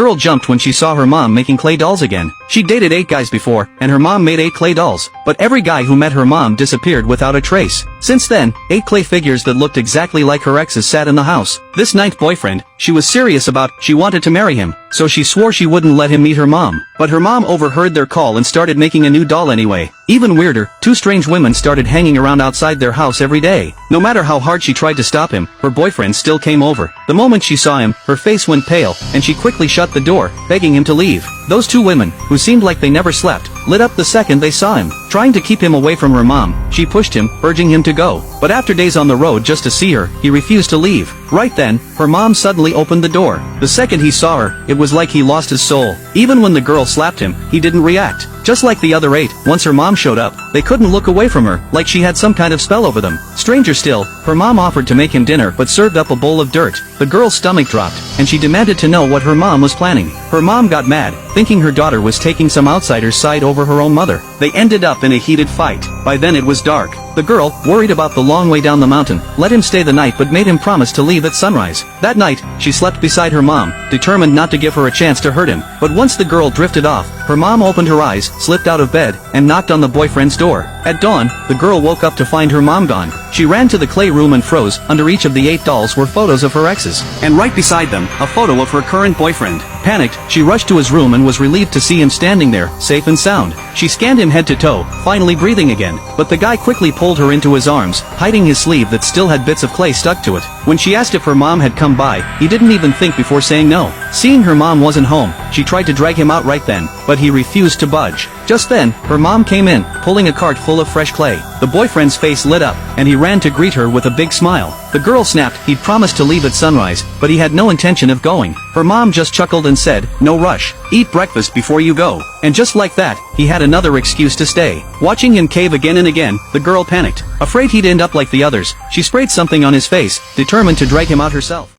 Girl jumped when she saw her mom making clay dolls again. She dated 8 guys before, and her mom made 8 clay dolls, but every guy who met her mom disappeared without a trace. Since then, 8 clay figures that looked exactly like her exes sat in the house. This 9th boyfriend, she was serious about, she wanted to marry him, so she swore she wouldn't let him meet her mom. But her mom overheard their call and started making a new doll anyway. Even weirder, 2 strange women started hanging around outside their house every day. No matter how hard she tried to stop him, her boyfriend still came over. The moment she saw him, her face went pale, and she quickly shut the door, begging him to leave. Those 2 women, who seemed like they never slept, lit up the second they saw him. Trying to keep him away from her mom, she pushed him, urging him to go. But after days on the road just to see her, he refused to leave. Right then, her mom suddenly opened the door. The second he saw her, it was like he lost his soul. Even when the girl slapped him, he didn't react. Just like the other 8, once her mom showed up, they couldn't look away from her, like she had some kind of spell over them. Stranger still, her mom offered to make him dinner but served up a bowl of dirt. The girl's stomach dropped, and she demanded to know what her mom was planning. Her mom got mad, thinking her daughter was taking some outsider's side over her own mother. They ended up in a heated fight. By then it was dark. The girl, worried about the long way down the mountain, let him stay the night but made him promise to leave at sunrise. That night, she slept beside her mom, determined not to give her a chance to hurt him. But once the girl drifted off, her mom opened her eyes, slipped out of bed, and knocked on the boyfriend's door. At dawn, the girl woke up to find her mom gone. She ran to the clay room and froze. Under each of the 8 dolls were photos of her exes, and right beside them, a photo of her current boyfriend. Panicked, she rushed to his room and was relieved to see him standing there, safe and sound. She scanned him head to toe, finally breathing again, but the guy quickly pulled her into his arms, hiding his sleeve that still had bits of clay stuck to it. When she asked if her mom had come by, he didn't even think before saying no. Seeing her mom wasn't home, she tried to drag him out right then, but he refused to budge. Just then, her mom came in, pulling a cart full of fresh clay. The boyfriend's face lit up, and he ran to greet her with a big smile. The girl snapped he'd promised to leave at sunrise, but he had no intention of going. Her mom just chuckled and said, "No rush. Eat breakfast before you go." And just like that, he had another excuse to stay. Watching him cave again and again, the girl panicked. Afraid he'd end up like the others, she sprayed something on his face, determined to drag him out herself.